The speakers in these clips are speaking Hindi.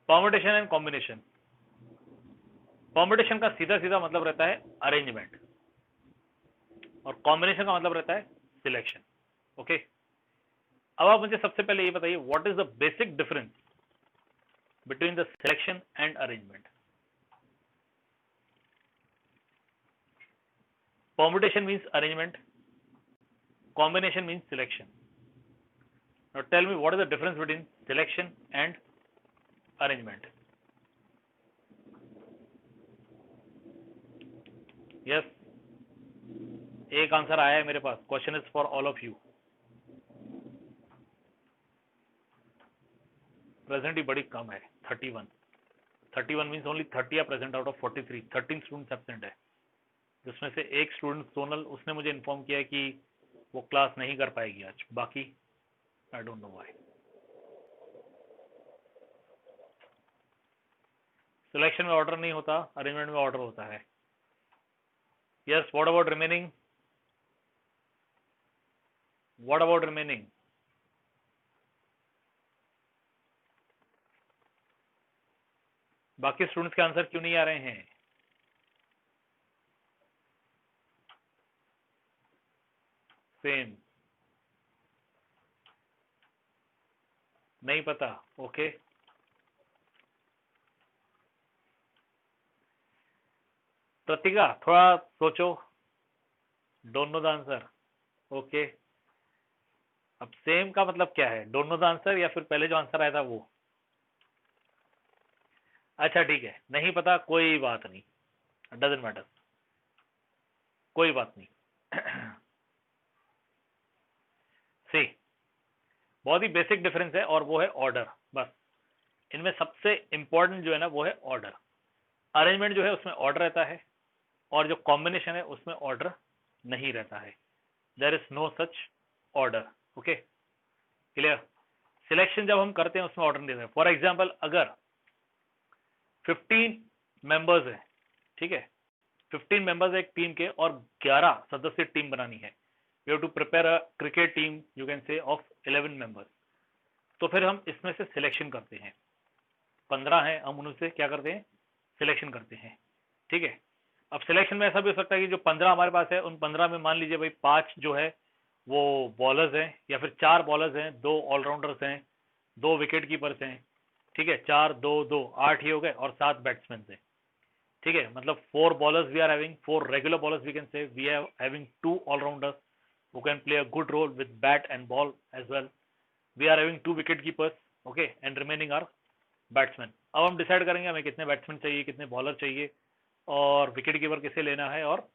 Permutation and combination. परम्यूटेशन का सीधा सीधा मतलब रहता है अरेंजमेंट और कॉम्बिनेशन का मतलब रहता है सिलेक्शन। ओके, अब आप मुझे सबसे पहले ये बताइए, what is the basic difference between the selection and arrangement? Permutation means arrangement, combination means selection. Now tell me, what is the difference between selection and arrangement? Yes, एक आंसर आया है मेरे पास. Question is for all of you. Present ही बड़ी कम है, 31 means only 30 are present out of 43. 13 students absent है, जिसमें से एक स्टूडेंट सोनल, उसने मुझे इन्फॉर्म किया कि वो क्लास नहीं कर पाएगी आज. बाकी I don't know why. Selection में ऑर्डर नहीं होता, अरेंजमेंट में ऑर्डर होता है. Yes, what about remaining? What about remaining? बाकी स्टूडेंट्स के आंसर क्यों नहीं आ रहे हैं? सेम, नहीं पता. ओके, प्रतिका थोड़ा सोचो. Don't know the answer. Okay, अब सेम का मतलब क्या है? डोंट नो द आंसर या फिर पहले जो आंसर आया था वो? अच्छा ठीक है, नहीं पता, कोई बात नहीं, डजंट मैटर, कोई बात नहीं. सी, बहुत ही बेसिक डिफरेंस है और वो है ऑर्डर. बस इनमें सबसे इंपॉर्टेंट जो है ना वो है ऑर्डर. अरेंजमेंट जो है उसमें ऑर्डर रहता है और जो कॉम्बिनेशन है उसमें ऑर्डर नहीं रहता है. There is no such order. Okay, clear? Selection जब हम करते हैं उसमें ऑर्डर नहीं रहता है. फॉर एग्जाम्पल, अगर 15 मेंबर्स है, ठीक है, 15 मेंबर्स एक टीम के और 11 सदस्य टीम बनानी है. We have to prepare a cricket team, you can say, of 11 members. तो फिर हम इसमें से सिलेक्शन करते हैं. 15 हैं, हम उनसे क्या करते हैं? सिलेक्शन करते हैं. ठीक है, अब सिलेक्शन में ऐसा भी हो सकता है कि जो 15 हमारे पास है उन 15 में मान लीजिए भाई 5 जो है वो बॉलर्स हैं, या फिर 4 बॉलर्स हैं, 2 ऑलराउंडर्स हैं, 2 विकेट कीपर्स हैं. ठीक है, 4 2 2 8 ही हो गए और 7 बैट्समैन हैं. ठीक है, मतलब 4 bowlers we are having, 4 regular bowlers we can say, we are having 2 allrounders who can play a good role with bat and ball as well. We are having 2 wicket keepers, okay, and remaining are batsmen. अब हम डिसाइड करेंगे हमें कितने बैट्समैन चाहिए, कितने बॉलर चाहिए और विकेट कीपर किसे लेना है, और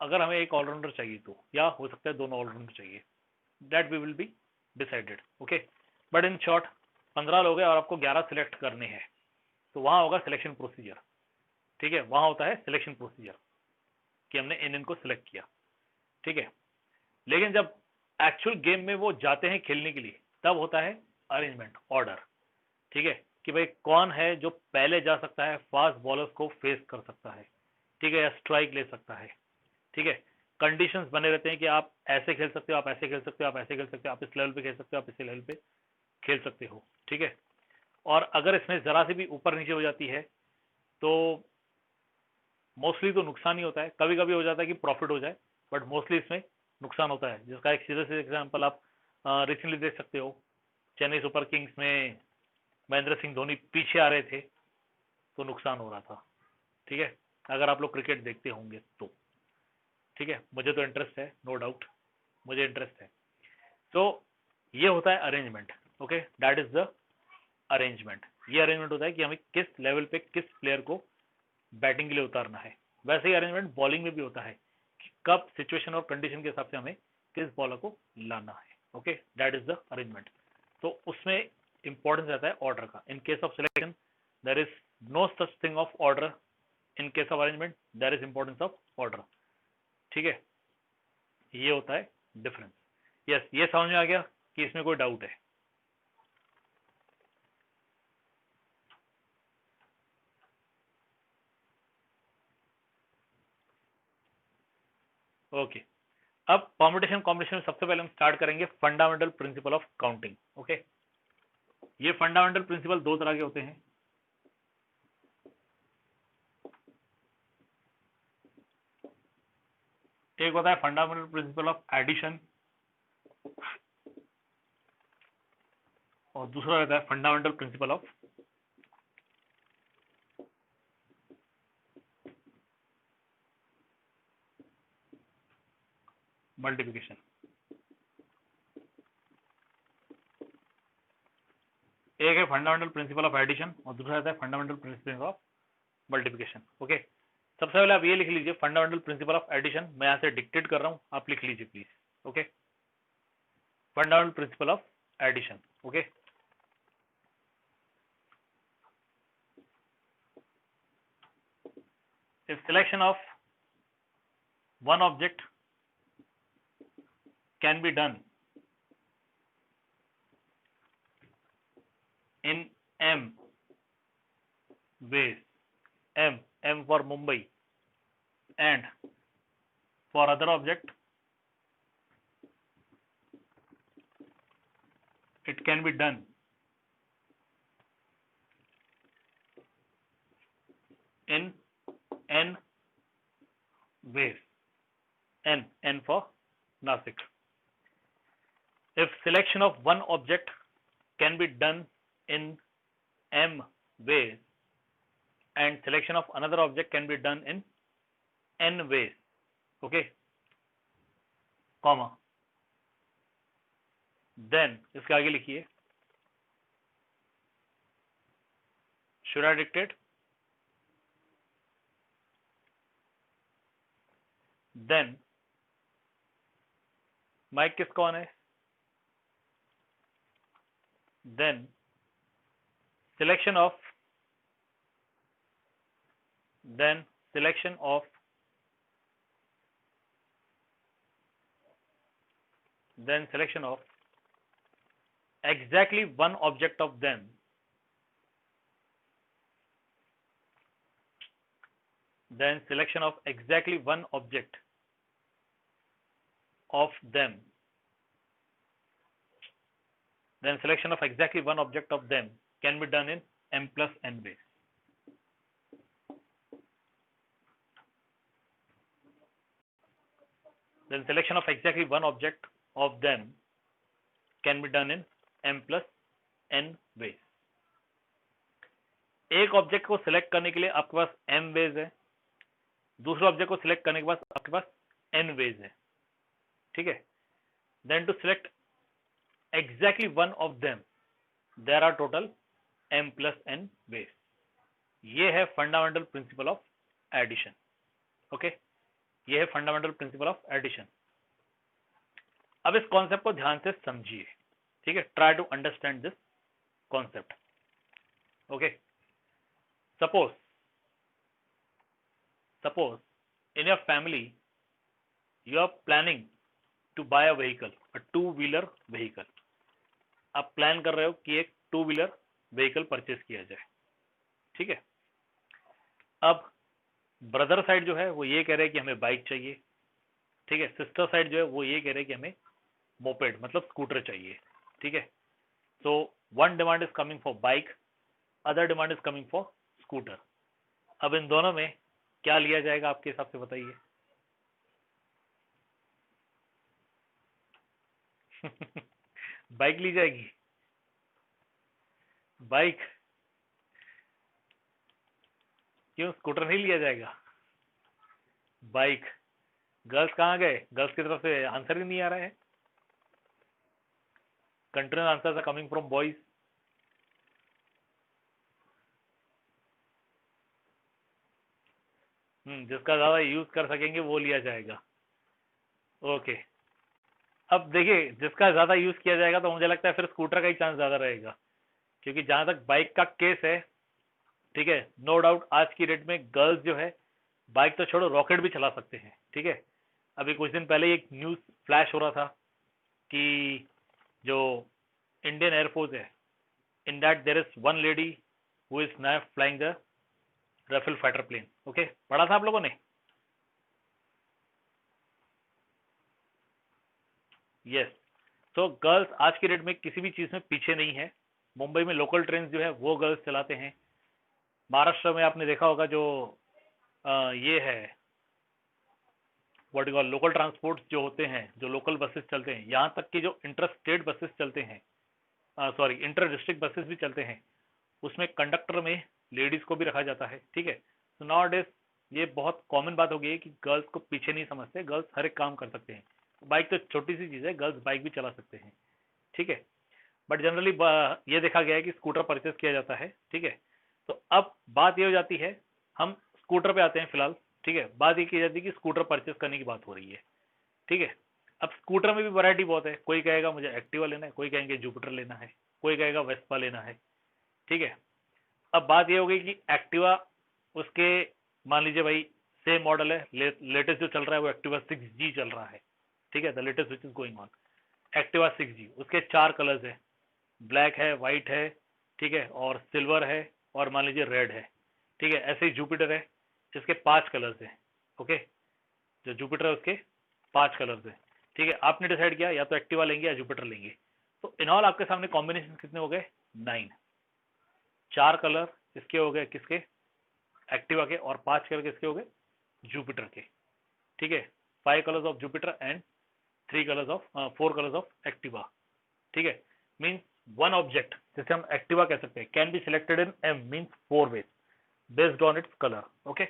अगर हमें एक ऑलराउंडर चाहिए तो, या हो सकता है दोनों ऑलराउंडर चाहिए. That we will be decided. Okay, but in short 15 लोग हैं और आपको 11 सिलेक्ट करने हैं, तो वहां होगा सिलेक्शन प्रोसीजर. ठीक है, वहां होता है सिलेक्शन प्रोसीजर कि हमने इन इनको सिलेक्ट किया. ठीक है, लेकिन जब एक्चुअल गेम में वो जाते हैं खेलने के लिए तब होता है अरेंजमेंट, ऑर्डर. ठीक है, कि भाई कौन है जो पहले जा सकता है, फास्ट बॉलर्स को फेस कर सकता है, ठीक है, या स्ट्राइक ले सकता है. ठीक है, कंडीशंस बने रहते हैं कि आप ऐसे खेल सकते हो, आप ऐसे खेल सकते हो, आप ऐसे खेल सकते हो, आप इस लेवल पे खेल सकते हो, आप इस लेवल पे खेल सकते हो. ठीक है, और अगर इसमें जरा से भी ऊपर नीचे हो जाती है तो मोस्टली तो नुकसान ही होता है. कभी कभी हो जाता है कि प्रॉफिट हो जाए, बट मोस्टली इसमें नुकसान होता है. जिसका एक सीधे से एग्जांपल आप रिसेंटली देख सकते हो. चेन्नई सुपर किंग्स में महेंद्र सिंह धोनी पीछे आ रहे थे तो नुकसान हो रहा था. ठीक है, अगर आप लोग क्रिकेट देखते होंगे तो. ठीक है, मुझे तो इंटरेस्ट है, नो डाउट, मुझे इंटरेस्ट है. तो ये होता है arrangement. Okay, that is the arrangement. ये अरेंजमेंट होता है कि हमें किस लेवल पे किस प्लेयर को बैटिंग के लिए उतारना है. वैसे ही अरेंजमेंट बॉलिंग में भी होता है कि कब सिचुएशन और कंडीशन के हिसाब से हमें किस बॉलर को लाना है. Okay, that is the arrangement. तो उसमें इंपॉर्टेंस रहता है ऑर्डर का. In case of selection there is no such thing of order. In case of arrangement there is importance of order. ठीक है, ये होता है डिफरेंस. यस, ये समझ में आ गया कि इसमें कोई डाउट है? ओके, अब परम्यूटेशन कॉम्बिनेशन में सबसे पहले हम स्टार्ट करेंगे fundamental principle of counting. Okay, ये फंडामेंटल प्रिंसिपल दो तरह के होते हैं. एक होता है फंडामेंटल प्रिंसिपल ऑफ एडिशन और दूसरा रहता है फंडामेंटल प्रिंसिपल ऑफ मल्टीप्लिकेशन। एक है फंडामेंटल प्रिंसिपल ऑफ एडिशन और दूसरा रहता है fundamental principle of multiplication. Okay, सबसे पहले आप ये लिख लीजिए फंडामेंटल प्रिंसिपल ऑफ एडिशन, मैं यहाँ से डिक्टेट कर रहा हूँ, आप लिख लीजिए please. Okay, fundamental principle of addition. Okay, if selection of one object can be done in m ways, m for Mumbai, and for other object it can be done in n ways, n for Nasik. If selection of one object can be done in m ways and selection of another object can be done in n ways, okay, comma, then इसके आगे लिखिए, should I dictate? Then mic किसका ऑन है? Then selection of exactly one object of them can be done in m plus n ways. Then selection of exactly one object of them can be done in m plus n ways. एक ऑब्जेक्ट को सिलेक्ट करने के लिए आपके पास m वेज है, दूसरे ऑब्जेक्ट को सिलेक्ट करने के बाद आपके पास n वेज है, ठीक है। Then to select exactly one of them there are total m plus n ways. ये है fundamental principle of addition. Okay, ये है फंडामेंटल प्रिंसिपल ऑफ एडिशन। अब इस कॉन्सेप्ट को ध्यान से समझिए, ठीक है। Try to understand this concept. Okay, suppose in your family you are planning to buy a vehicle, a two-wheeler vehicle। आप प्लान कर रहे हो कि एक टू व्हीलर व्हीकल परचेस किया जाए, ठीक है। अब ब्रदर साइड जो है वो ये कह रहे हैं कि हमें बाइक चाहिए, ठीक है। सिस्टर साइड जो है वो ये कह रहे हैं कि हमें मोपेड मतलब स्कूटर चाहिए, ठीक है। So one demand is coming for bike, other demand is coming for scooter. अब इन दोनों में क्या लिया जाएगा आपके हिसाब से बताइए? बाइक ली जाएगी। बाइक क्यों, स्कूटर नहीं लिया जाएगा? बाइक। गर्ल्स कहाँ गए? गर्ल्स की तरफ से आंसर ही नहीं आ रहा है। Continuous answers are coming from boys. जिसका ज्यादा यूज कर सकेंगे वो लिया जाएगा। ओके, अब देखिए जिसका ज्यादा यूज किया जाएगा तो मुझे लगता है फिर स्कूटर का ही चांस ज्यादा रहेगा, क्योंकि जहां तक बाइक का केस है, ठीक है, नो डाउट आज की डेट में गर्ल्स जो है बाइक तो छोड़ो रॉकेट भी चला सकते हैं, ठीक है। अभी कुछ दिन पहले एक न्यूज फ्लैश हो रहा था कि जो इंडियन एयरफोर्स है, in that there is one lady who is now flying the Rafale fighter plane. Okay, पढ़ा था आप लोगों ने? यस। तो गर्ल्स आज की डेट में किसी भी चीज में पीछे नहीं है। मुंबई में लोकल ट्रेन जो है वो गर्ल्स चलाते हैं। महाराष्ट्र में आपने देखा होगा जो ये है what you call local transport जो होते हैं, जो लोकल बसेस चलते हैं, यहाँ तक कि जो इंटर स्टेट बसेस चलते हैं, सॉरी इंटर डिस्ट्रिक्ट बसेस भी चलते हैं, उसमें कंडक्टर में लेडीज को भी रखा जाता है। ठीक है, तो नाउ डेज ये बहुत कॉमन बात हो गई है कि गर्ल्स को पीछे नहीं समझते, गर्ल्स हर एक काम कर सकते हैं। बाइक तो छोटी सी चीज़ है, गर्ल्स बाइक भी चला सकते हैं। ठीक है, बट जनरली ये देखा गया है कि स्कूटर परचेस किया जाता है। ठीक है, तो अब बात ये हो जाती है, हम स्कूटर पे आते हैं फिलहाल। ठीक है, बात ये की जाती है कि स्कूटर परचेस करने की बात हो रही है। ठीक है, अब स्कूटर में भी वैरायटी बहुत है, कोई कहेगा मुझे एक्टिवा लेना है, कोई कहेंगे जुपिटर लेना है, कोई कहेगा वेस्पा लेना है। ठीक है, अब बात ये हो गई कि एक्टिवा उसके, मान लीजिए भाई सेम मॉडल है, लेटेस्ट जो चल रहा है वो एक्टिवा 6G चल रहा है। ठीक है, the latest which is going on Activa 6G, उसके 4 कलर्स है, ब्लैक है, वाइट है, ठीक है, और सिल्वर है, और मान लीजिए रेड है। ठीक है, ऐसे ही जुपिटर है, जिसके 5 कलर्स है। ओके, जो जुपिटर है उसके 5 कलर्स है। ठीक है, आपने डिसाइड किया या तो एक्टिवा लेंगे या जुपिटर लेंगे। तो इन ऑल आपके सामने कॉम्बिनेशन कितने हो गए? 9। 4 कलर इसके हो गए किसके? एक्टिवा के, और 5 कलर किसके हो गए? जुपिटर के। ठीक है, 5 colours of Jupiter and 3 colours of 4 colours of Activa. ठीक है, मीन्स वन ऑब्जेक्ट, जैसे हम एक्टिवा कह सकते हैं, can be selected in m means 4 ways based on its colour. Okay,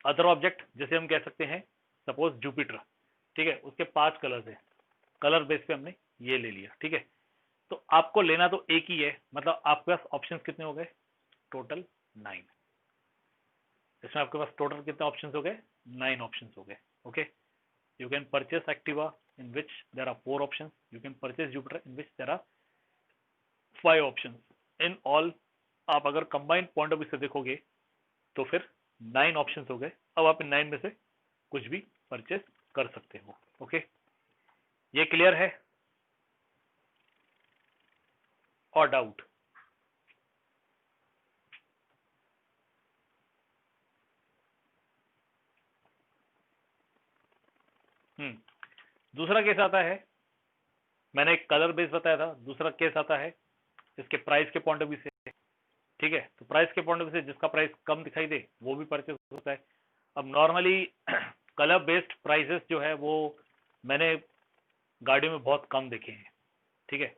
other object जैसे हम कह सकते हैं सपोज जुपिटर, ठीक है, उसके 5 कलर्स है, कलर बेस पे हमने ये ले लिया। ठीक है, तो आपको लेना तो एक ही है, मतलब आपके पास ऑप्शंस कितने हो गए? टोटल 9। इसमें आपके पास टोटल कितने ऑप्शंस हो गए? 9 ऑप्शंस हो गए। Okay, you can purchase Activa in which there are 4 options, you can purchase Jupiter in which there are 5 options in all। आप अगर कंबाइंड पॉइंट ऑफ व्यू से देखोगे तो फिर 9 ऑप्शंस हो गए। अब आप इन 9 में से कुछ भी परचेस कर सकते हो। ओके, ये क्लियर है और डाउट? दूसरा केस आता है, मैंने एक कलर बेस बताया था, दूसरा केस आता है इसके प्राइस के पॉइंट ऑफ व्यू से। ठीक है, तो प्राइस के पॉइंट ऑफ व्यू से जिसका प्राइस कम दिखाई दे वो भी परचेस हो सकता है। अब नॉर्मली कलर बेस्ड प्राइसेस जो है वो मैंने गाड़ियों में बहुत कम देखे हैं। ठीक है,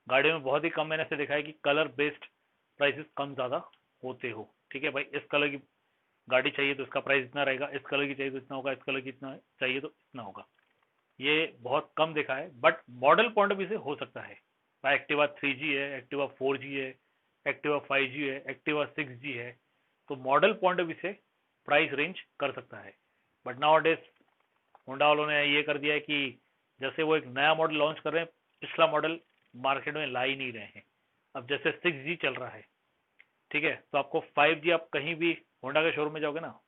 गाड़ियों में बहुत ही कम मैंने ऐसे देखा है कि कलर बेस्ड प्राइसेस कम ज़्यादा होते हो। ठीक है भाई, इस कलर की गाड़ी चाहिए तो इसका प्राइस इतना रहेगा, इस कलर की चाहिए तो इतना होगा, इस कलर की इतना चाहिए तो इतना होगा। ये बहुत कम देखा है, but model point of view से हो सकता है। भाई एक्टिवा 3G है, एक्टिवा 4G है, एक्टिवा 5G है, एक्टिवा 6G है, तो मॉडल पॉइंट ऑफ व्यू से प्राइस रेंज कर सकता है। बट नाउ डेज होंडा वालों ने ये कर दिया है कि जैसे वो एक नया मॉडल लॉन्च कर रहे हैं, पिछला मॉडल मार्केट में ला ही नहीं रहे हैं। अब जैसे 6G चल रहा है, ठीक है, तो आपको 5G आप कहीं भी होंडा के शोरूम में जाओगे ना,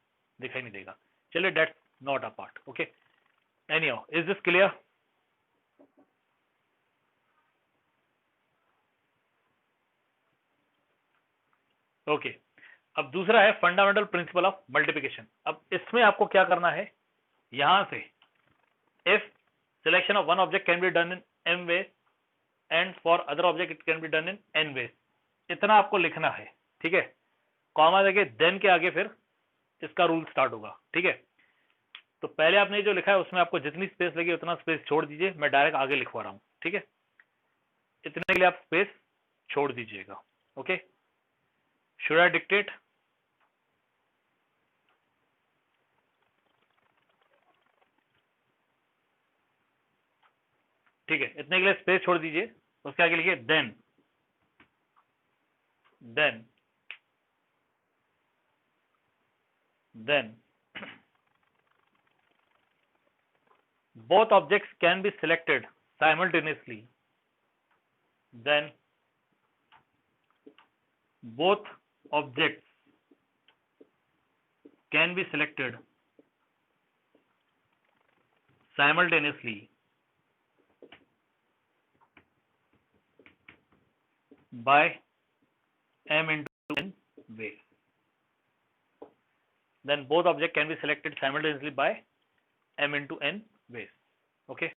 दिखाई नहीं देगा। चलिए, that's not a part. Okay, anyhow, is this clear? Okay, अब दूसरा है फंडामेंटल प्रिंसिपल ऑफ मल्टीप्लिकेशन। अब इसमें आपको क्या करना है, यहां से if selection of one object can be done in m ways and for other object it can be done in n ways, इतना आपको लिखना है। ठीक है, कॉमा देके देन के आगे फिर इसका रूल स्टार्ट होगा। ठीक है, तो पहले आपने जो लिखा है उसमें आपको जितनी स्पेस लगी उतना स्पेस छोड़ दीजिए, मैं डायरेक्ट आगे लिखवा रहा हूं। ठीक है, इतने के लिए आप स्पेस छोड़ दीजिएगा। Okay, should I dictate? ठीक है, इतने के लिए स्पेस छोड़ दीजिए, उसके आगे लिखिए then, then, then both objects can be selected simultaneously, then both objects can be selected simultaneously by m into n ways, then both objects can be selected simultaneously by m into n ways. Okay,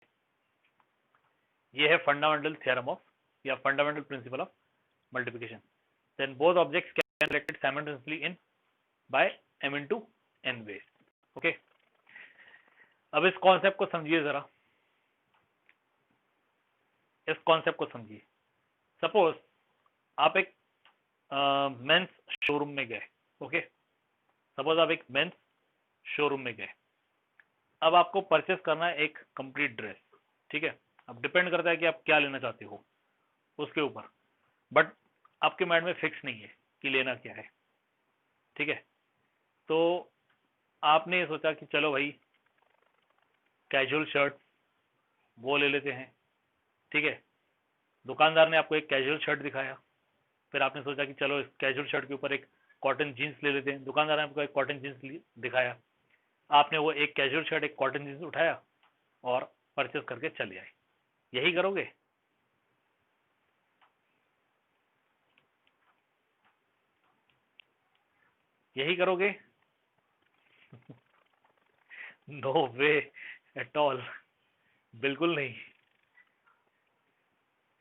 ये है फंडामेंटल थ्योरम ऑफ या fundamental principle of multiplication. then both objects can be selected simultaneously in by m into n ways. Okay, अब इस कॉन्सेप्ट को समझिए जरा, इस कॉन्सेप्ट को समझिए। सपोज आप एक मेंस शोरूम में गए, ओके, सपोज आप एक मेंस शोरूम में गए। अब आपको परचेस करना है एक कंप्लीट ड्रेस, ठीक है। अब डिपेंड करता है कि आप क्या लेना चाहते हो उसके ऊपर, बट आपके माइंड में फिक्स नहीं है कि लेना क्या है, ठीक है। तो आपने सोचा कि चलो भाई कैजुअल शर्ट वो ले लेते हैं, ठीक है। दुकानदार ने आपको एक कैजुअल शर्ट दिखाया, फिर आपने सोचा कि चलो इस कैजुअल शर्ट के ऊपर एक कॉटन जीन्स ले लेते हैं। दुकानदार ने आपको एक कॉटन जीन्स दिखाया, आपने वो एक कैजुअल शर्ट एक कॉटन जीन्स उठाया और परचेस करके चले आए। यही करोगे? यही करोगे? नो वे एट ऑल, बिल्कुल नहीं,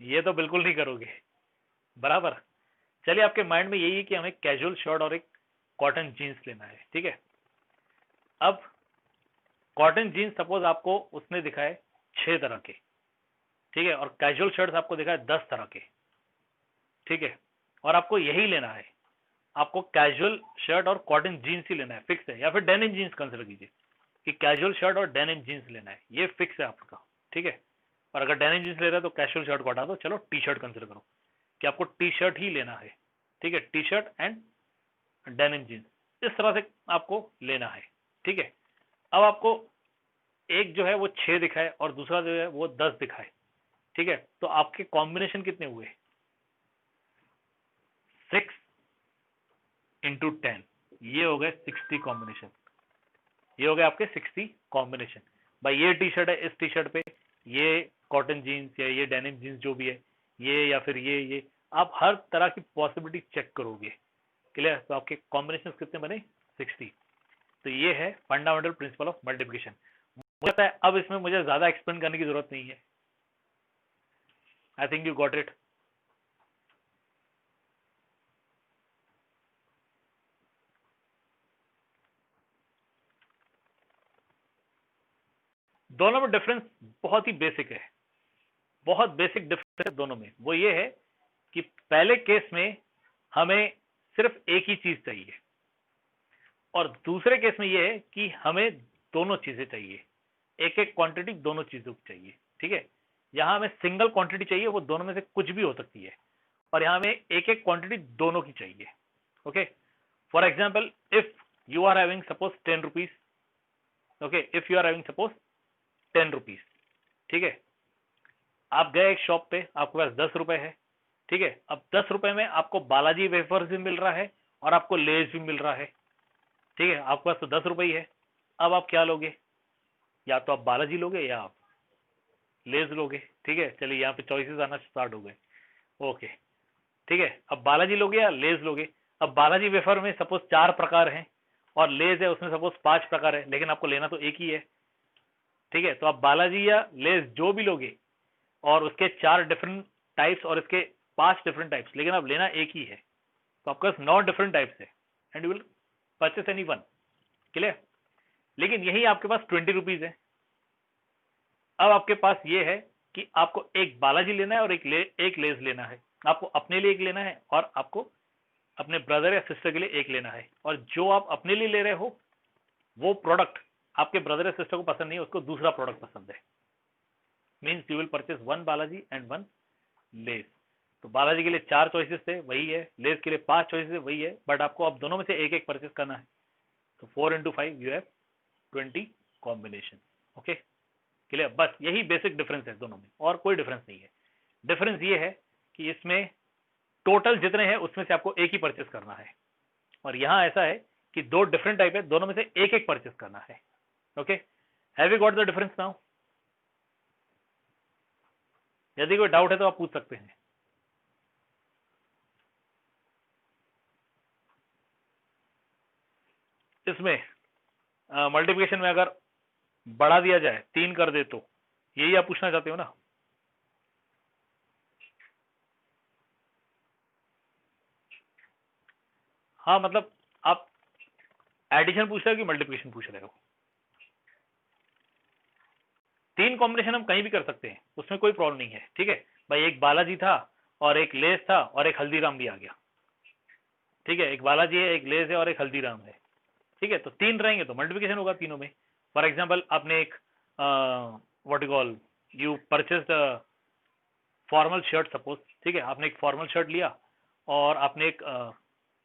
ये तो बिल्कुल नहीं करोगे, बराबर। चलिए, आपके माइंड में यही है कि हमें कैजुअल शर्ट और एक कॉटन जीन्स लेना है, ठीक है। अब कॉटन जीन्स सपोज आपको उसने दिखाए 6 तरह के, ठीक है, और कैजुअल शर्ट्स आपको दिखाए 10 तरह के, ठीक है। और आपको यही लेना है, आपको कैजुअल शर्ट और कॉटन जीन्स ही लेना है, फिक्स है। या फिर डेनिम जीन्स कंसिडर कीजिए कि कैजुअल शर्ट और डेनिम जीन्स लेना है, ये फिक्स है आपका, ठीक है। और अगर डेनिम जीन्स ले रहे हो तो कैजुअल शर्ट को हटा दो, चलो टी शर्ट कंसिडर करो कि आपको टी शर्ट ही लेना है, ठीक है। T shirt and denim jeans, इस तरह से आपको लेना है, ठीक है। अब आपको एक जो है वो 6 दिखाए और दूसरा जो है वो 10 दिखाए, ठीक है। तो आपके कॉम्बिनेशन कितने हुए? 6 × 10, ये हो गए 60 कॉम्बिनेशन, ये हो गए आपके 60 कॉम्बिनेशन। भाई ये टी शर्ट है, इस टी शर्ट पे ये कॉटन जीन्स या ये डेनिम जीन्स जो भी है, ये या फिर ये आप हर तरह की पॉसिबिलिटी चेक करोगे, क्लियर। तो आपके कॉम्बिनेशन कितने बने? 60। तो ये है फंडामेंटल प्रिंसिपल ऑफ मल्टीप्लिकेशन। मुझे लगता है अब इसमें मुझे ज्यादा एक्सप्लेन करने की जरूरत नहीं है। I think you got it. दोनों में डिफरेंस बहुत ही बेसिक है, बहुत बेसिक डिफरेंस है दोनों में। वो ये है कि पहले केस में हमें सिर्फ एक ही चीज चाहिए और दूसरे केस में ये है कि हमें दोनों चीजें चाहिए, एक एक क्वांटिटी दोनों चीजों की चाहिए, ठीक है। यहां हमें सिंगल क्वांटिटी चाहिए, वो दोनों में से कुछ भी हो सकती है, और यहां हमें एक एक क्वांटिटी दोनों की चाहिए, okay. For example, if you are having suppose 10 rupees, okay, if you are having suppose 10 rupees, ठीक है। आप गए एक शॉप पे, आपके पास 10 रुपए है, ठीक है। अब 10 रुपए में आपको बालाजी वेफर्स भी मिल रहा है और आपको लेज भी मिल रहा है, ठीक है। आपके पास तो 10 रुपए ही है। अब आप क्या लोगे? या तो आप बालाजी लोगे या आप लेज लोगे, ठीक है। चलिए, यहाँ पे चॉइसेस आना स्टार्ट हो गए, ओके, ठीक है। अब बालाजी लोगे या लेज लोगे? अब बालाजी वेफर में सपोज 4 प्रकार हैं और लेज है उसमें सपोज 5 प्रकार है, लेकिन आपको लेना तो एक ही है, ठीक है। तो आप बालाजी या लेज जो भी लोगे और उसके 4 डिफरेंट टाइप्स और इसके 5 डिफरेंट टाइप्स, लेकिन आप लेना एक ही है, तो आपके पास 9 डिफरेंट टाइप्स है and you will purchase any one, clear. लेकिन यही आपके पास 20 रुपीज है। अब आपके पास ये है कि आपको एक बालाजी लेना है और एक लेज लेना है। आपको अपने लिए एक लेना है और आपको अपने ब्रदर या सिस्टर के लिए एक लेना है, और जो आप अपने लिए ले रहे हो वो प्रोडक्ट आपके ब्रदर या सिस्टर को पसंद नहीं है, उसको दूसरा प्रोडक्ट पसंद है। Means you will purchase 1 Balaji and 1 लेज। तो बालाजी के लिए 4 चॉइसेस थे, वही है। लेज के लिए 5 चॉइसेस, वही है। बट आपको अब दोनों में से एक एक परचेस करना है, तो 4 × 5 you have 20 combination, okay, clear. बस यही बेसिक डिफरेंस है दोनों में, और कोई डिफरेंस नहीं है। डिफरेंस ये है कि इसमें टोटल जितने हैं उसमें से आपको एक ही परचेस करना है, और यहां ऐसा है कि 2 डिफरेंट टाइप है, दोनों में से एक एक परचेस करना है, okay. Have you got the difference now? यदि कोई डाउट है तो आप पूछ सकते हैं। इसमें मल्टीप्लिकेशन में अगर बढ़ा दिया जाए, 3 कर दे, तो यही आप पूछना चाहते हो ना? हाँ, मतलब आप एडिशन पूछ रहे हो कि मल्टीप्लिकेशन पूछ रहे हो? सेम कॉम्बिनेशन हम कहीं भी कर सकते हैं, उसमें कोई प्रॉब्लम नहीं है। ठीक है भाई, एक बालाजी था और एक लेस था और एक हल्दीराम भी आ गया। ठीक है, एक बालाजी है, एक लेस है और एक हल्दीराम है। ठीक है, तो 3 रहेंगे तो मल्टीप्लिकेशन होगा तीनों में। फॉर एग्जाम्पल, आपने एक what you call, you purchased formal shirt suppose. ठीक है, आपने एक फॉर्मल शर्ट लिया और आपने एक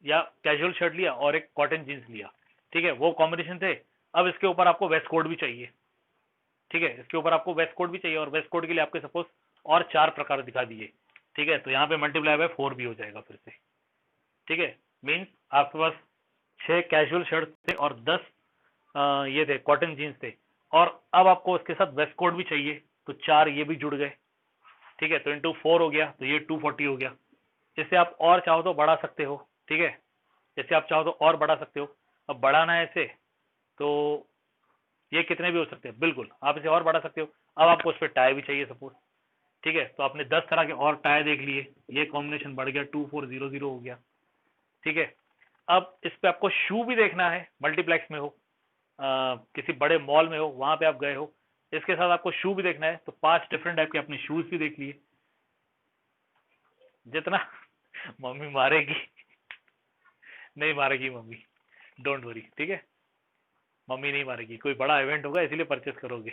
या कैजुअल शर्ट लिया और एक कॉटन जींस लिया। ठीक है, वो कॉम्बिनेशन थे। अब इसके ऊपर आपको वेस्ट कोट भी चाहिए। ठीक है, इसके ऊपर आपको वेस्ट कोट भी चाहिए और वेस्ट कोट के लिए आपके सपोज और 4 प्रकार दिखा दिए। ठीक है, तो यहाँ पे मल्टीप्लाई बाय 4 भी हो जाएगा फिर से। ठीक है, मीन्स आपके पास 6 कैजुअल शर्ट थे और 10 ये थे कॉटन जीन्स थे, और अब आपको उसके साथ वेस्ट कोट भी चाहिए, तो 4 ये भी जुड़ गए। ठीक है, तो इंटू 4 हो गया, तो ये 240 हो गया। इसे आप और चाहो तो बढ़ा सकते हो। ठीक है, जैसे आप चाहो तो और बढ़ा सकते हो। अब बढ़ाना है इसे, तो ये कितने भी हो सकते हैं, बिल्कुल आप इसे और बढ़ा सकते हो। अब आपको उस पर टाई भी चाहिए सपोज। ठीक है, तो आपने 10 तरह के और टाई देख लिए, ये कॉम्बिनेशन बढ़ गया, 2400 हो गया। ठीक है, अब इस पे आपको शू भी देखना है, मल्टीप्लेक्स में हो, किसी बड़े मॉल में हो, वहां पे आप गए हो, इसके साथ आपको शू भी देखना है, तो 5 डिफरेंट टाइप के आपने शूज भी देख लिए। जितना मम्मी मारेगी, नहीं मारेगी मम्मी, डोंट वरी। ठीक है, मम्मी नहीं मारेगी, कोई बड़ा इवेंट होगा इसीलिए परचेस करोगे।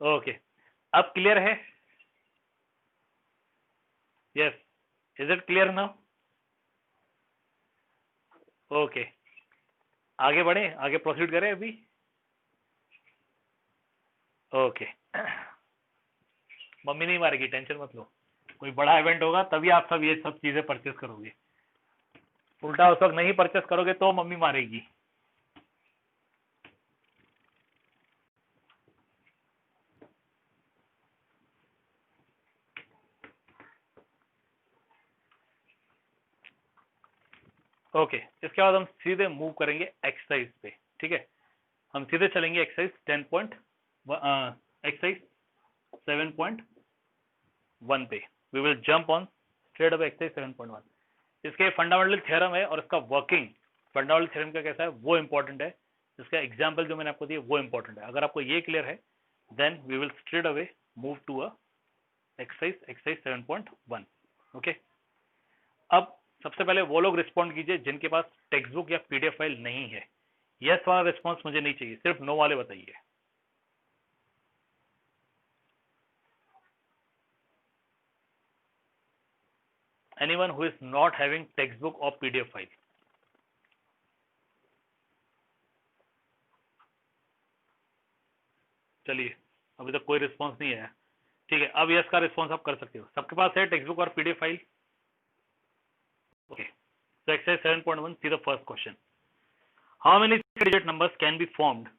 ओके, अब क्लियर है? Yes, is it clear now? Okay, आगे बढ़े, आगे प्रोसीड करें अभी। ओके, मम्मी नहीं मारेगी, टेंशन मत लो। कोई बड़ा इवेंट होगा तभी आप सब ये सब चीजें परचेस करोगे, उल्टा उस वक्त नहीं परचेस करोगे तो मम्मी मारेगी। ओके, इसके बाद हम सीधे मूव करेंगे एक्सरसाइज पे। ठीक है, हम सीधे चलेंगे एक्सरसाइज 10 एक्सरसाइज 7.1 पे। We will jump on straight away exercise 7.1। इसके फंडामेंटल थ्योरम है और इसका वर्किंग फंडामेंटल थ्योरम का कैसा है वो इंपॉर्टेंट है। इसका एग्जाम्पल जो मैंने आपको दिया वो इंपॉर्टेंट है। अगर आपको ये क्लियर है then we will straight away move to a exercise 7.1। Okay, अब सबसे पहले वो लोग रिस्पॉन्ड कीजिए जिनके पास टेक्स्ट बुक या पीडीएफ फाइल नहीं है। यस वाला रिस्पॉन्स मुझे नहीं चाहिए, सिर्फ नो वाले बताइए। Anyone who is not having text book और पीडीएफ फाइल? चलिए, अभी तक कोई रिस्पॉन्स नहीं आया। ठीक है, अब यस का रिस्पॉन्स आप कर सकते हो। सबके पास है टेक्स्ट बुक और PDF file? Okay, so exercise 7.1, see the first question. How many 3-digit numbers can be formed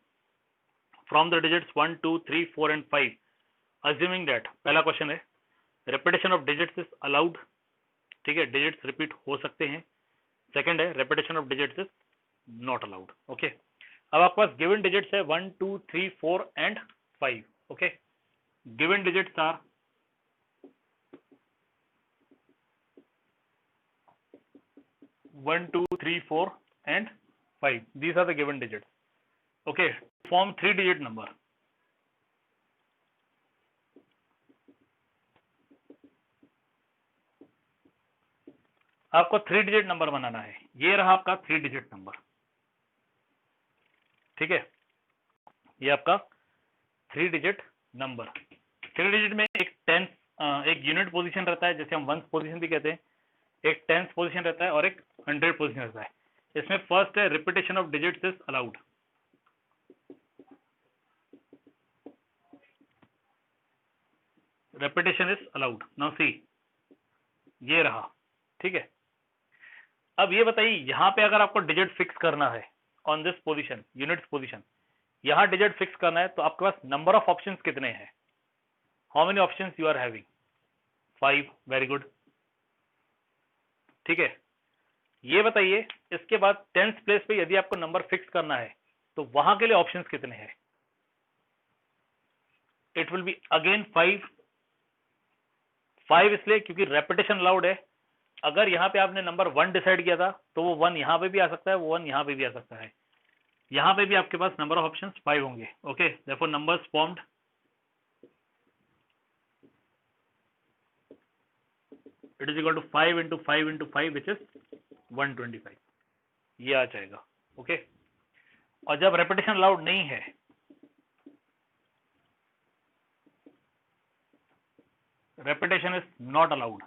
from the digits 1, 2, 3, 4 and 5 assuming that, पहला क्वेश्चन है, repetition of digits is allowed। ठीक है, digits repeat हो सकते हैं। सेकंड है, repetition of digits is not allowed। Okay, अब आपके पास given digits है 1, 2, 3, 4 and 5। Okay, given digits are 1, 2, 3, 4 and 5। These are the given digits। okay, form 3-digit number। आपको 3-digit नंबर बनाना है। ये रहा आपका 3-digit नंबर। ठीक है, ये आपका 3-digit नंबर। 3 digit में एक टेंस, एक यूनिट पोजीशन रहता है, जैसे हम वंस पोजीशन भी कहते हैं, एक टेंस पोजीशन रहता है और एक 100 पोजीशन रहता है। इसमें फर्स्ट है repetition of digits is allowed. Repetition is allowed. Now see, ये रहा। ठीक है, अब ये बताइए, यहां पे अगर आपको डिजिट फिक्स करना है on this position, units position, यहां डिजिट फिक्स करना है, तो आपके पास नंबर ऑफ ऑप्शंस कितने हैं? How many options you are having? 5। Very good. ठीक है, ये बताइए, इसके बाद टेंस प्लेस पे यदि आपको नंबर फिक्स करना है तो वहां के लिए ऑप्शंस कितने हैं? It will be again 5। 5 इसलिए क्योंकि रेपिटेशन अलाउड है। अगर यहाँ पे आपने नंबर 1 डिसाइड किया था तो वो 1 यहाँ पे भी आ सकता है, वो 1 यहाँ पे भी आ सकता है। यहाँ पे भी आपके पास नंबर ऑफ ऑप्शंस 5 होंगे। Okay, therefore numbers formed it is equal to 5 into 5 into 5 which is 125, ये आ जाएगा। ओके, और जब रेपिटेशन अलाउड नहीं है, रेपिटेशन इज नॉट अलाउड,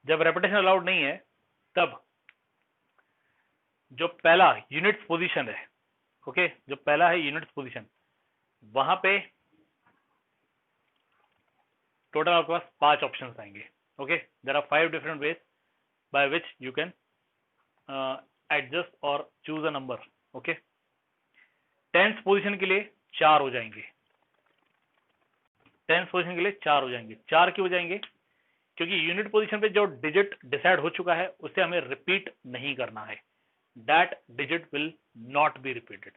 जब रेपिटेशन अलाउड नहीं है तब जो पहला यूनिट्स पोजीशन है, ओके, जो पहला है यूनिट्स पोजीशन, वहां पे टोटल आपके पास 5 ऑप्शन आएंगे। Okay, there are 5 different ways by which you can adjust और choose a number. Okay, tens position के लिए 4 हो जाएंगे, टेंस पोजीशन के लिए 4 हो जाएंगे। 4 क्यों हो जाएंगे? क्योंकि यूनिट पोजीशन पे जो डिजिट डिसाइड हो चुका है उसे हमें रिपीट नहीं करना है, that digit will not be repeated.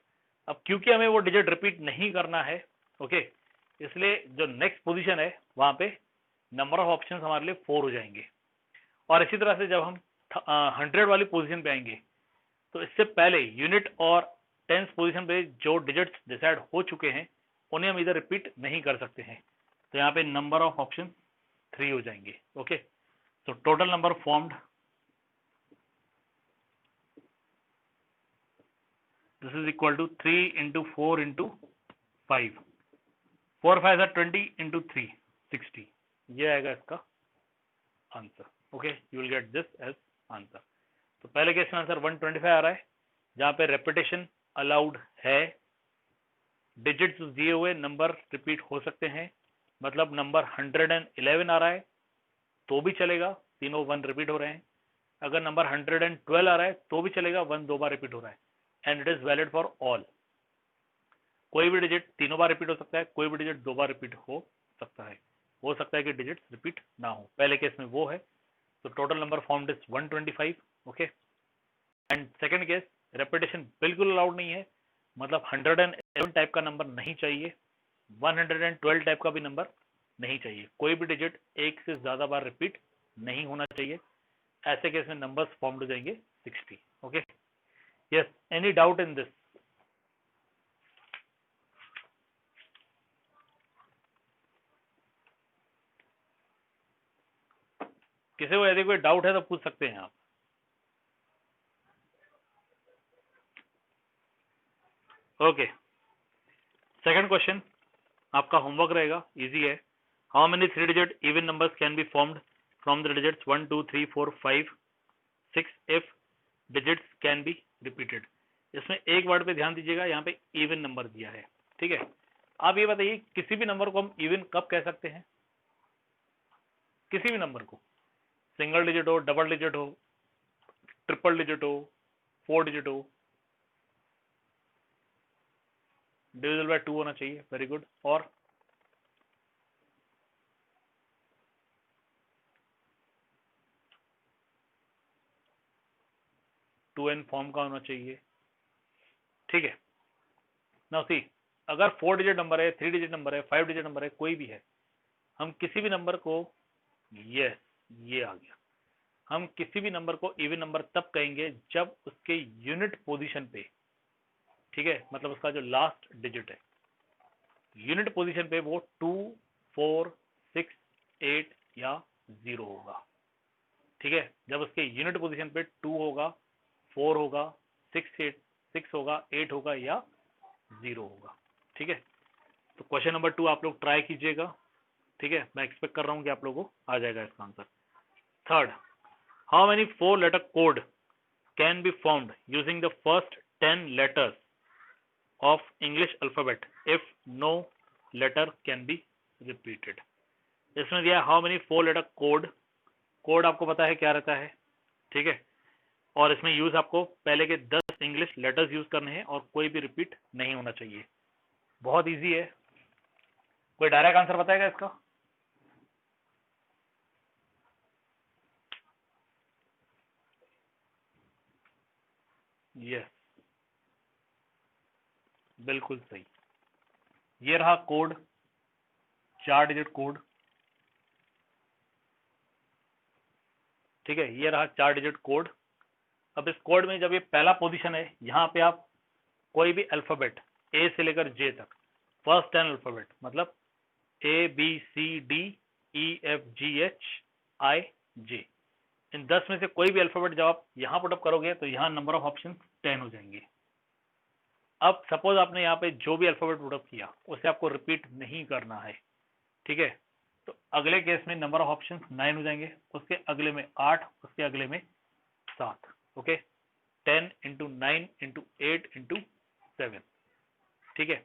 अब क्योंकि हमें वो डिजिट रिपीट नहीं करना है, ओके, इसलिए जो नेक्स्ट पोजीशन है वहां पे नंबर ऑफ ऑप्शंस हमारे लिए 4 हो जाएंगे। और इसी तरह से जब हम 100 वाली पोजीशन पे आएंगे तो इससे पहले यूनिट और टेंस पोजीशन पे जो डिजिट्स डिसाइड हो चुके हैं उन्हें हम इधर रिपीट नहीं कर सकते हैं, तो यहाँ पे नंबर ऑफ ऑप्शन 3 हो जाएंगे। ओके, तो total number formed, this is equal to 3 into 4 into 5, 4 5 20 into 3 60, ये आएगा इसका answer. Okay, you will get this as answer. तो पहले केस में आंसर 125 आ रहा है, जहां पे रेपिटेशन अलाउड है, डिजिट्स दिए हुए नंबर रिपीट हो सकते हैं, मतलब नंबर 111 आ रहा है तो भी चलेगा, तीनों 1 रिपीट हो रहे हैं। अगर नंबर 112 आ रहा है तो भी चलेगा, 1 2 बार रिपीट हो रहा है, and it is valid for all. कोई भी डिजिट 3 बार रिपीट हो सकता है, कोई भी डिजिट 2 बार रिपीट हो सकता है कि डिजिट रिपीट ना हो, पहले केस में वो है। तो total number formed is 125। Okay, and second case repetition बिल्कुल अलाउड नहीं है, मतलब 111 टाइप का नंबर नहीं चाहिए, 112 टाइप का भी नंबर नहीं चाहिए, कोई भी डिजिट एक से ज्यादा बार रिपीट नहीं होना चाहिए। ऐसे केस में नंबर्स फॉर्म्ड हो जाएंगे 60। Okay, yes, any doubt in this? किसी को यदि कोई डाउट है तो पूछ सकते हैं आप। ओके, सेकंड क्वेश्चन आपका होमवर्क रहेगा, इजी है। How many 3 digit even numbers can be formed from the digits 1 2 3 4 5 6 if digits can be repeated. इसमें एक वर्ड पे ध्यान दीजिएगा, यहाँ पे इवन नंबर दिया है, ठीक है। आप ये बताइए किसी भी नंबर को हम इवन कब कह सकते हैं? किसी भी नंबर को, सिंगल डिजिट हो, डबल डिजिट हो, ट्रिपल डिजिट हो, 4 डिजिट हो, डिविजिबल बाय 2 होना चाहिए, वेरी गुड। और 2n फॉर्म का होना चाहिए, ठीक है। नाउ सी, अगर 4 डिजिट नंबर है, 3 डिजिट नंबर है, 5 डिजिट नंबर है, कोई भी है, हम किसी भी नंबर को, यस ये आ गया, हम किसी भी नंबर को इवन नंबर तब कहेंगे जब उसके यूनिट पोजीशन पे, ठीक है, मतलब उसका जो लास्ट डिजिट है यूनिट पोजीशन पे वो 2 4 6 8 या 0 होगा, ठीक है। जब उसके यूनिट पोजीशन पे 2 होगा, 4 होगा, 6 होगा, 8 होगा या 0 होगा, ठीक है। तो क्वेश्चन नंबर 2 आप लोग ट्राई कीजिएगा, ठीक है। मैं एक्सपेक्ट कर रहा हूं कि आप लोगों को आ जाएगा इसका answer. Third, how many 4 letter code can be formed using the first 10 letters of English alphabet if no letter can be repeated। इसमें दिया how many 4 letter code, code आपको पता है क्या रहता है, ठीक है। और इसमें यूज आपको पहले के 10 इंग्लिश लेटर्स यूज करने हैं और कोई भी रिपीट नहीं होना चाहिए, बहुत इजी है। कोई डायरेक्ट आंसर बताएगा इसका? यस, बिल्कुल सही, ये रहा कोड, 4 डिजिट कोड, ठीक है, ये रहा 4 डिजिट कोड। अब इस कोड में जब ये पहला पोजीशन है, यहाँ पे आप कोई भी अल्फाबेट ए से लेकर जे तक फर्स्ट 10 अल्फाबेट मतलब ABCDEFGHIJ, इन 10 में से कोई भी अल्फाबेट जब आप यहाँ पुटअप करोगे तो यहाँ नंबर ऑफ ऑप्शन 10 हो जाएंगे। अब सपोज आपने यहाँ पे जो भी अल्फाबेट पुटअप किया उसे आपको रिपीट नहीं करना है, ठीक है, तो अगले केस में नंबर ऑफ ऑप्शन 9 हो जाएंगे, उसके अगले में 8, उसके अगले में 7। ओके, 10 इंटू 9 इंटू 8 इंटू 7, ठीक है।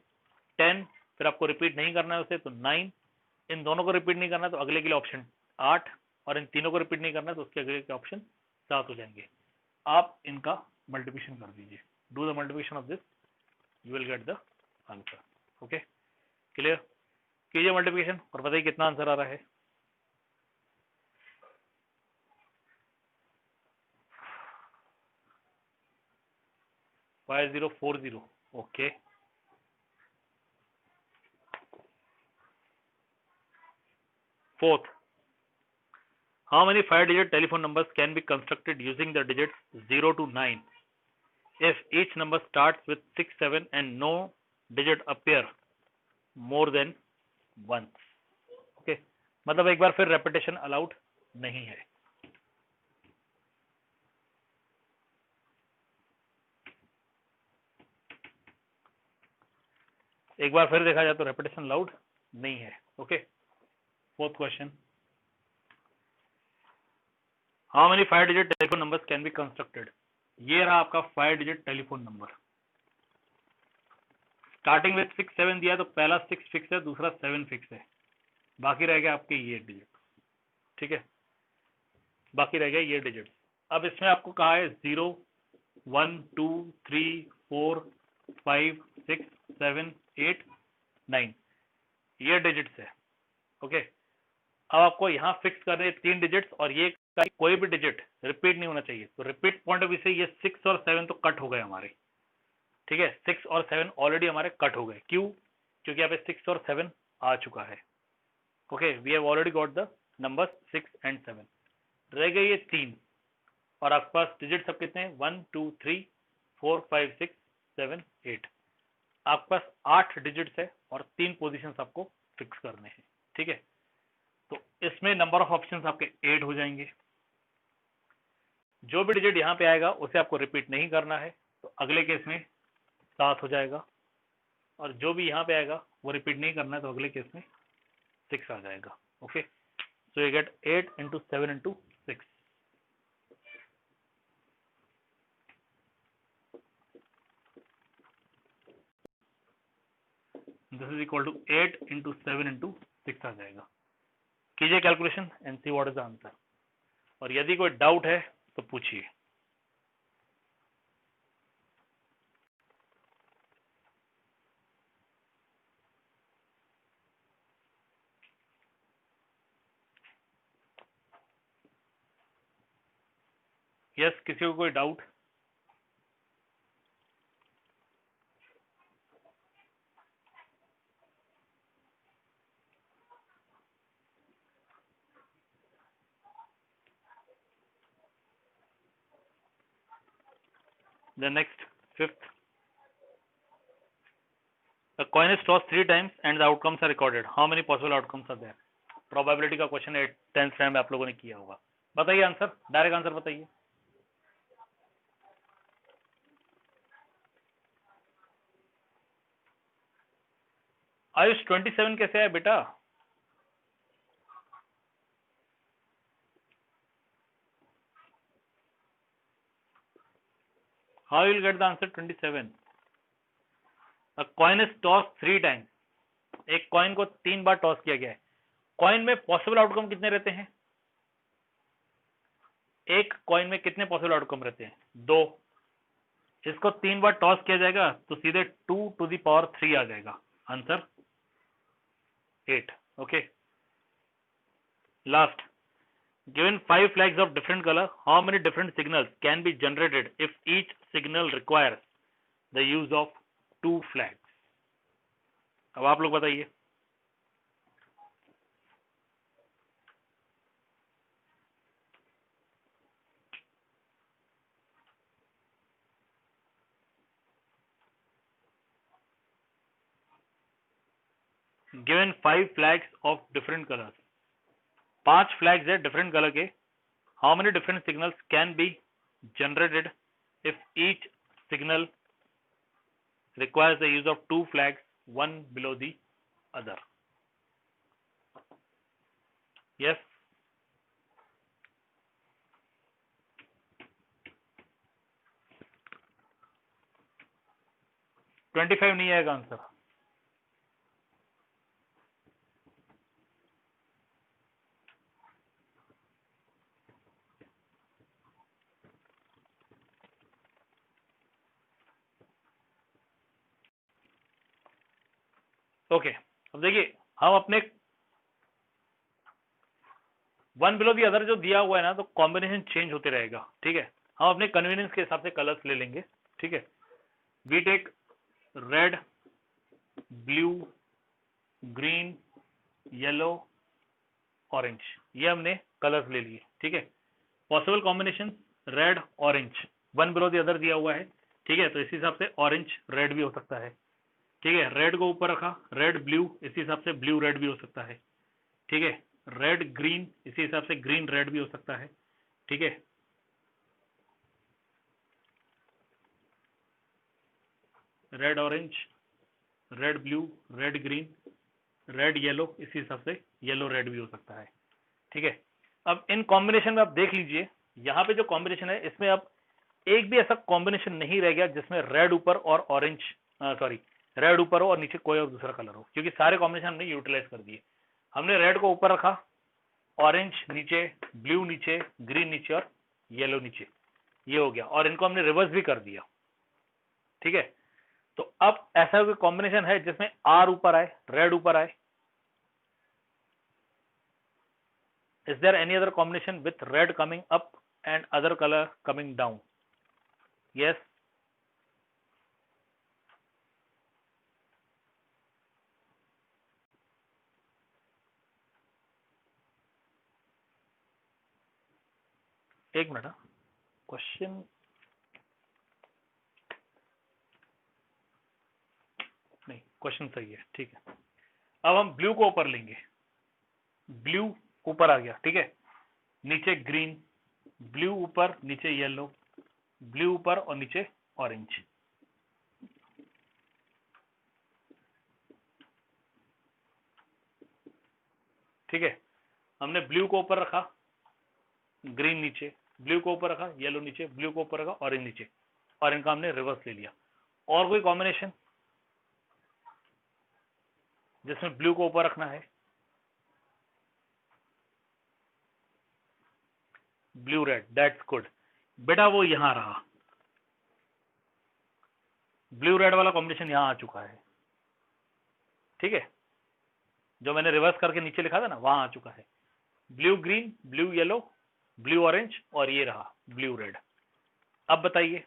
10 फिर आपको रिपीट नहीं करना है उसे, तो 9, इन दोनों को रिपीट नहीं करना है तो अगले के लिए ऑप्शन 8, और इन तीनों को रिपीट नहीं करना है तो उसके अगले के ऑप्शन 7 हो जाएंगे। आप इनका मल्टीप्लिकेशन कर दीजिए, do the multiplication of this, you will get the answer. Okay, clear, कीजिए मल्टीप्लिकेशन और बताइए कितना आंसर आ रहा है। Five 5040, okay. Fourth, how many 5-digit telephone numbers can be constructed using the digits 0 to 9 if each number starts with 6, 7 and no digit appear more than once? Okay, मतलब एक बार फिर रेपिटेशन अलाउड नहीं है। एक बार फिर देखा जाए तो रेपिटेशन अलाउड नहीं है। Okay, fourth question, how many 5-digit telephone numbers can be constructed. ये रहा आपका 5-digit telephone number, starting with 6, 7 दिया तो पहला 6 फिक्स है, दूसरा 7 फिक्स है, बाकी रह गया आपके ये डिजिट, ठीक है, बाकी रह गया ये डिजिट। अब इसमें आपको कहा है 0, 1, 2, 3, 4, 5, 6, 7, 8, 9, ये डिजिट्स है। ओके, अब आपको यहाँ फिक्स करने 3 डिजिट्स और ये कोई भी डिजिट रिपीट नहीं होना चाहिए, तो रिपीट पॉइंट ऑफ व्यू से ये 6 और 7 तो कट हो गए हमारे, ठीक है, 6 और 7 ऑलरेडी हमारे कट हो गए। क्यों? क्योंकि यहाँ पे 6 और 7 आ चुका है। Okay, we have already got the number 6 and 7, रह गए ये 3, और आपके पास डिजिट सब कितने हैं, 1, 2, 3, 4, 5, 6, 7, 8, आपके पास 8 डिजिट्स है और 3 पोजीशंस आपको फिक्स करने हैं, ठीक है। तो इसमें नंबर ऑफ ऑप्शंस आपके 8 हो जाएंगे। जो भी डिजिट यहाँ पे आएगा उसे आपको रिपीट नहीं करना है, तो अगले केस में 7 हो जाएगा, और जो भी यहाँ पे आएगा वो रिपीट नहीं करना है तो अगले केस में 6 आ जाएगा। Okay, so you get 8 into 7 into 6, this is equal to 8 into 7 into 6 आ जाएगा। कीजिए calculation and see what is the answer, और यदि कोई डाउट है तो पूछिए। यस, किसी को कोई doubt? The next, fifth, a coin is tossed 3 times and the outcomes are recorded. How many possible outcomes are there? Probability का क्वेश्चन है, 10th स्टैंडर्ड में आप लोगों ने किया होगा। बताइए आंसर, डायरेक्ट आंसर बताइए। आयुष 27 कैसे है बेटा? How will get the answer 27? A coin is toss 3 times, एक कॉइन को 3 बार टॉस किया गया है। कॉइन में पॉसिबल आउटकम कितने रहते हैं? एक कॉइन में कितने पॉसिबल आउटकम रहते हैं? 2। इसको 3 बार टॉस किया जाएगा तो सीधे 2 टू द पावर 3 आ जाएगा, answer 8। Okay, last, given 5 flags of different color, how many different signals can be generated if each signal requires the use of 2 flags? अब आप लोग बताइए। Given 5 flags of different colours, 5 flags है डिफरेंट कलर के. How many different signals can be generated if each signal requires the use of 2 flags, one below the other? Yes. $25 नहीं आएगा आंसर. ओके, अब देखिए हम अपने वन बिलो दी अदर जो दिया हुआ है ना, तो कॉम्बिनेशन चेंज होते रहेगा. ठीक है, हम अपने कन्वीनियंस के हिसाब से कलर्स ले लेंगे. ठीक है, we take red, blue, green, yellow, orange, ये हमने कलर्स ले लिए. ठीक है, possible combination red orange, one below the other दिया हुआ है. ठीक है, तो इसी हिसाब से ऑरेंज रेड भी हो सकता है. ठीक है, रेड को ऊपर रखा, रेड ब्लू, इसी हिसाब से ब्लू रेड भी हो सकता है. ठीक है, रेड ग्रीन, इसी हिसाब से ग्रीन रेड भी हो सकता है. ठीक है, red orange, red blue, red green, red yellow, इसी हिसाब से येलो रेड भी हो सकता है. ठीक है, अब इन कॉम्बिनेशन में आप देख लीजिए, यहाँ पे जो कॉम्बिनेशन है इसमें अब एक भी ऐसा कॉम्बिनेशन नहीं रह गया जिसमें रेड ऊपर और ऑरेंज, सॉरी, रेड ऊपर हो और नीचे कोई और दूसरा कलर हो, क्योंकि सारे कॉम्बिनेशन हमने यूटिलाइज कर दिए. हमने रेड को ऊपर रखा, ऑरेंज नीचे, ब्लू नीचे, ग्रीन नीचे और येलो नीचे, ये हो गया. और इनको हमने रिवर्स भी कर दिया. ठीक है, तो अब ऐसा कोई कॉम्बिनेशन है जिसमें आर ऊपर आए, रेड ऊपर आए? Is there any other combination with red coming up and other colour coming down? Yes. एक मिनट, क्वेश्चन नहीं, क्वेश्चन सही है. ठीक है, अब हम ब्लू को ऊपर लेंगे. ब्लू ऊपर आ गया. ठीक है, नीचे ग्रीन, ब्लू ऊपर, नीचे येलो, ब्लू ऊपर और नीचे ऑरेंज. ठीक है, हमने ब्लू को ऊपर रखा, ग्रीन नीचे, ब्लू को ऊपर रखा, येलो नीचे, ब्लू को ऊपर रखा, ऑरेंज नीचे, और इनका हमने रिवर्स ले लिया. और कोई कॉम्बिनेशन जिसमें ब्लू को ऊपर रखना है? ब्लू रेड, दैट्स गुड बेटा, वो यहां रहा. ब्लू रेड वाला कॉम्बिनेशन यहां आ चुका है. ठीक है, जो मैंने रिवर्स करके नीचे लिखा था ना, वहां आ चुका है. Blue green, blue yellow, blue orange, और ये रहा ब्लू रेड. अब बताइए,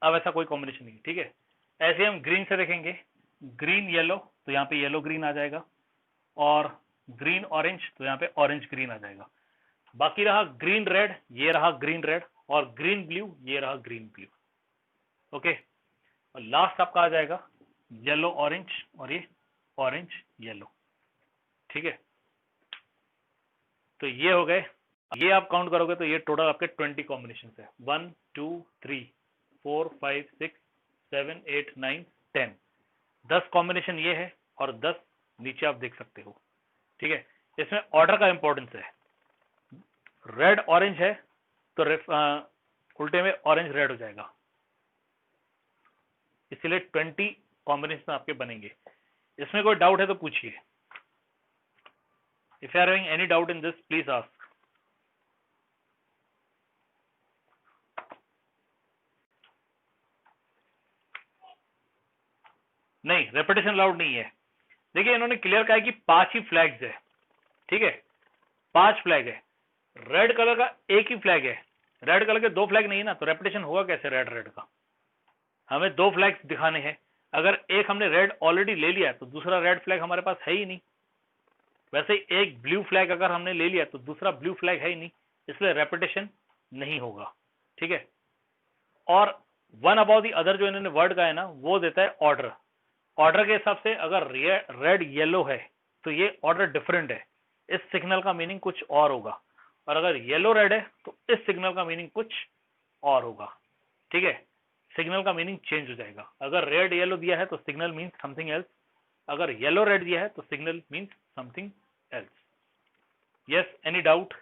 अब ऐसा कोई कॉम्बिनेशन नहीं. ठीक है, ऐसे हम ग्रीन से देखेंगे, ग्रीन येलो, तो यहाँ पे येलो ग्रीन आ जाएगा, और ग्रीन ऑरेंज, तो यहाँ पे ऑरेंज ग्रीन आ जाएगा. बाकी रहा ग्रीन रेड, ये रहा ग्रीन रेड, और ग्रीन ब्लू, ये रहा ग्रीन ब्लू. ओके, और लास्ट आपका आ जाएगा येलो ऑरेंज, और ये ऑरेंज येलो. ठीक है, तो ये हो गए. ये आप काउंट करोगे तो ये टोटल आपके 20 कॉम्बिनेशन है. 1 2 3 4 5 6 7 8 9 10. 10 कॉम्बिनेशन ये है और 10 नीचे आप देख सकते हो. ठीक है, इसमें ऑर्डर का इंपॉर्टेंस है. रेड ऑरेंज है तो उल्टे में ऑरेंज रेड हो जाएगा, इसलिए 20 कॉम्बिनेशन आपके बनेंगे. इसमें कोई डाउट है तो पूछिए. If you are having any doubt in this, please ask. नहीं, रेपिटेशन अलाउड नहीं है. देखिए, इन्होंने क्लियर कहा है कि 5 ही फ्लैग्स है. ठीक है, 5 फ्लैग है. रेड कलर का एक ही फ्लैग है, रेड कलर के 2 फ्लैग नहीं है ना, तो रेपिटेशन होगा कैसे रेड रेड का? हमें 2 फ्लैग्स दिखाने हैं. अगर एक हमने रेड ऑलरेडी ले लिया तो दूसरा रेड फ्लैग हमारे पास है ही नहीं. वैसे ही एक ब्लू फ्लैग अगर हमने ले लिया तो दूसरा ब्लू फ्लैग है ही नहीं, इसलिए रेपिटेशन नहीं होगा. ठीक है, और वन अबाउट दी अदर जो इन्होंने वर्ड का है ना वो देता है ऑर्डर। ऑर्डर के हिसाब से अगर रेड येलो है तो ये ऑर्डर डिफरेंट है, इस सिग्नल का मीनिंग कुछ और होगा। और अगर येलो रेड है तो इस सिग्नल का मीनिंग कुछ और होगा। ठीक है, सिग्नल का मीनिंग चेंज हो जाएगा। अगर रेड येलो दिया है तो सिग्नल मीन्स समथिंग एल्स, अगर येलो रेड दिया है तो signal means something else. Yes, any doubt?